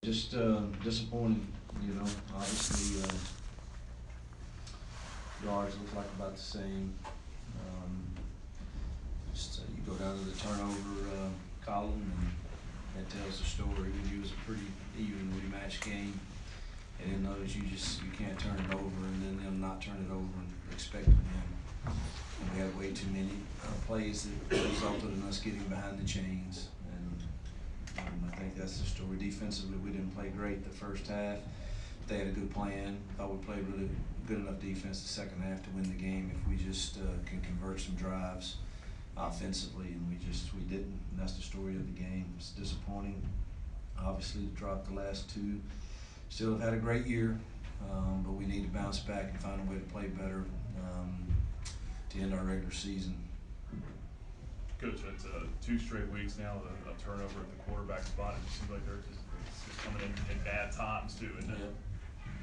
Just disappointing, you know. Obviously, yards look like about the same. You go down to the turnover column, and that tells the story. It was a pretty evenly matched game, and in those you can't turn it over, and then them not turn it over and expect to win. And we had way too many plays that resulted in us getting behind the chains, and I think that's the story. Defensively, we didn't play great the first half. They had a good plan. Thought we played really good enough defense the second half to win the game if we just can convert some drives offensively, and we didn't. And that's the story of the game. It's disappointing. Obviously, to drop the last two. Still have had a great year, but we need to bounce back and find a way to play better to end our regular season. Coach, it's 2 straight weeks now of a turnover at the quarterback spot. It seems like they're just coming in bad times too, isn't it?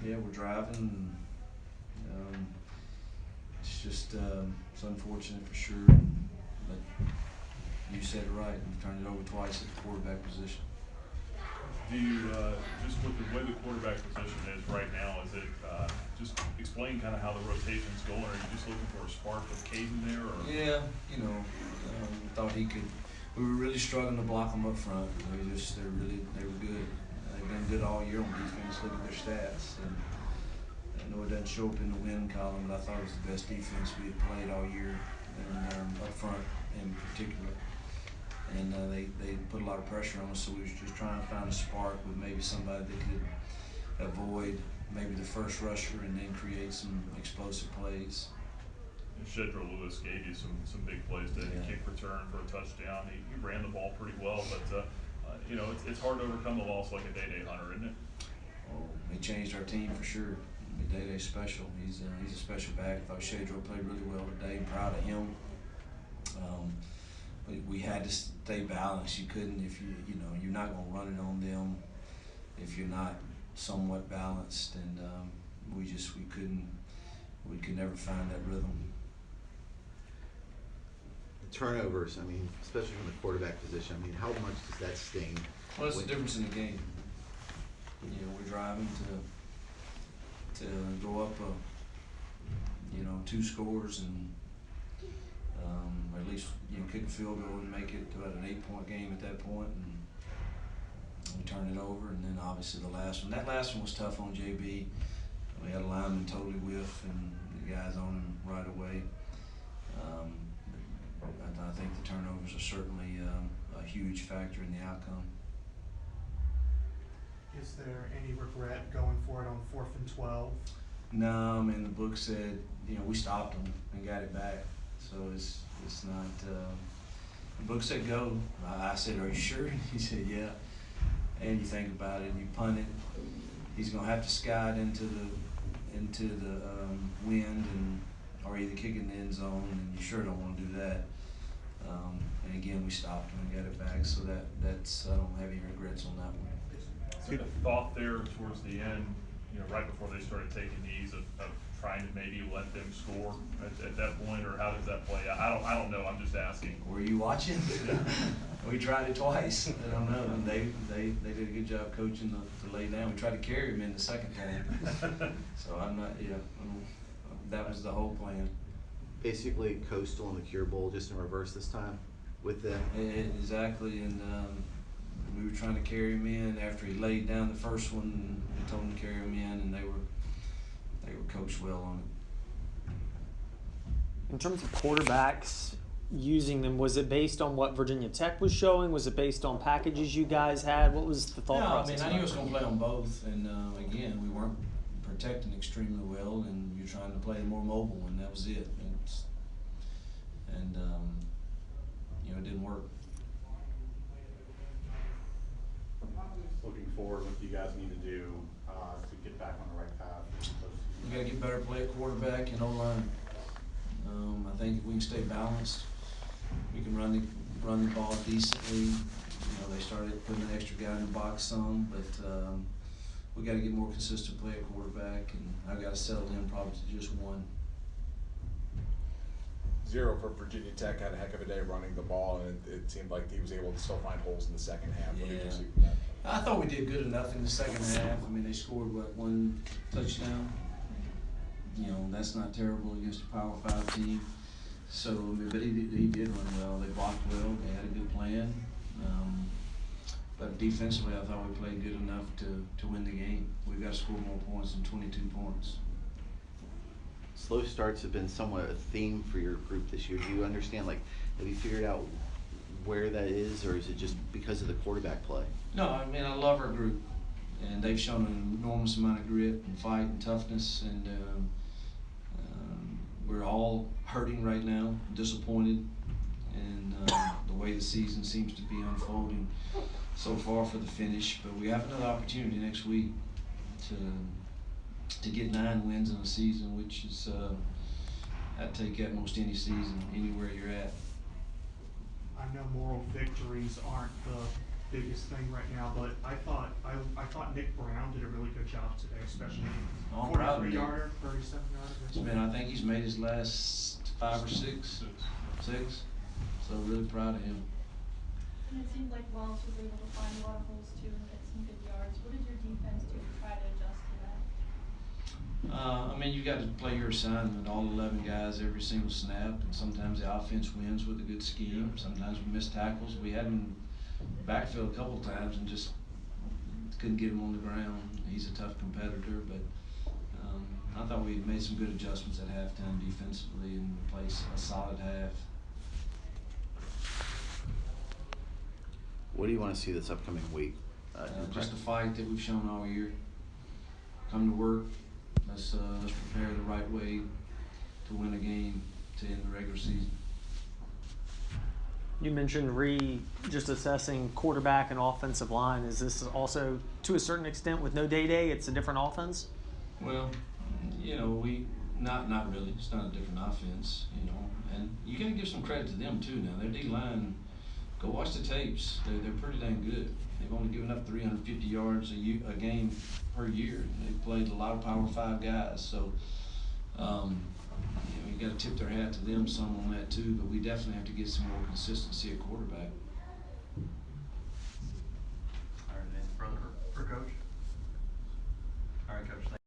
Yeah, we're driving. And, it's just it's unfortunate for sure. But you said it right. We've turned it over twice at the quarterback position. Do you just with the way the quarterback position is right now? Is it just explain kind of how the rotation's going? Are you just looking for a spark of Caden there? Or? Yeah, you know, thought he could. We were really struggling to block them up front. They were good. They've been good all year on defense. Look at their stats. And I know it doesn't show up in the win column, but I thought it was the best defense we had played all year, and up front in particular. And they put a lot of pressure on us, so we was just trying to find a spark with maybe somebody that could avoid maybe the first rusher and then create some explosive plays. Shedra Lewis gave you some big plays today. Yeah. Kick return for a touchdown. He ran the ball pretty well, but you know, it's hard to overcome a loss like a Day Hunter, isn't it? Oh, he changed our team for sure. Day special. He's a special back. I thought Shedra played really well today. I'm proud of him. We had to stay balanced. You couldn't if you're not going to run it on them if you're not somewhat balanced, and we could never find that rhythm. The turnovers, I mean, especially from the quarterback position, I mean, how much does that sting? Well, that's the difference in the game. You know, we're driving to go up 2 scores and or at least kick a field goal and make it to an 8-point game at that point, and we turn it over. And then obviously the last one. That last one was tough on JB. We had a lineman totally whiff, and the guys on him right away. I think the turnovers are certainly a huge factor in the outcome. Is there any regret going for it on 4th and 12? No, I mean the book said we stopped them and got it back, so it's not. The book said go. I said, are you sure? He said, yeah. And you think about it, you punt it. He's gonna have to sky it into the wind or either kick it in the end zone, and you sure don't want to do that. And again, we stopped him and got it back, so that's I don't have any regrets on that one. So the thought there towards the end, right before they started taking these of trying to maybe let them score at that point, or how does that play out? I don't know. I'm just asking. Were you watching? We tried it twice. I don't know. And they did a good job coaching to lay down. We tried to carry him in the second time. So I'm not. That was the whole plan. Basically, Coastal and the Cure Bowl just in reverse this time with them. Exactly, and we were trying to carry him in after he laid down the first one. We told him to carry him in, and they were coached well on it. In terms of quarterbacks using them, was it based on what Virginia Tech was showing? Was it based on packages you guys had? What was the thought process? I knew I was going to play on both, and again, we weren't protecting extremely well, and you're trying to play more mobile, and that was it. It didn't work. Looking forward, what do you guys need to do to get back on the right path? We got to get better play at quarterback and O-line. I think if we can stay balanced, we can run the ball decently. They started putting an extra guy in the box some, but we got to get more consistent play at quarterback, and I've got to settle in probably to just one. Zero for Virginia Tech had a heck of a day running the ball, and it seemed like he was able to still find holes in the second half. What did you see from that? I thought we did good enough in the second half. I mean, they scored, what, 1 touchdown? You know, that's not terrible against a Power 5 team. So, I mean, but he did run well. They blocked well. They had a good plan. But defensively, I thought we played good enough to win the game. We've got to score more points than 22 points. Slow starts have been somewhat a theme for your group this year. Do you understand, like, have you figured out where that is, or is it just because of the quarterback play? No, I mean, I love our group, and they've shown an enormous amount of grit and fight and toughness, and we're all hurting right now, disappointed, and the way the season seems to be unfolding so far for the finish. But we have another opportunity next week to get 9 wins in a season, which is I'd take at most any season, anywhere you're at. I know moral victories aren't the biggest thing right now, but I thought Nick Brown did a really good job today, especially I'm proud of him. 43-yarder, 37-yarder. Man, I think he's made his last 5 or 6. 6. So really proud of him. And it seemed like Wells was able to find a lot of holes too and get some good yards. What did your defense do to try to adjust to that? I mean, you got to play your assignment, all 11 guys, every single snap, and sometimes the offense wins with a good scheme. Sometimes we miss tackles. We had him backfield a couple times and just couldn't get him on the ground. He's a tough competitor, but I thought we made some good adjustments at halftime defensively and played a solid half. What do you want to see this upcoming week? Just the fight that we've shown all year. Come to work. Let's prepare the right way to win a game to end the regular season. You mentioned just assessing quarterback and offensive line. Is this also, to a certain extent, with no day-day, it's a different offense? Well, you know, not really. It's not a different offense, you know. And you got to give some credit to them too. Now their D-line, go watch the tapes. They're pretty dang good. They've only given up 350 yards a game per year. They've played a lot of Power 5 guys, so you know, you got to tip their hat to them some on that too. But we definitely have to get some more consistency at quarterback. All right, anything further for Coach? All right, Coach.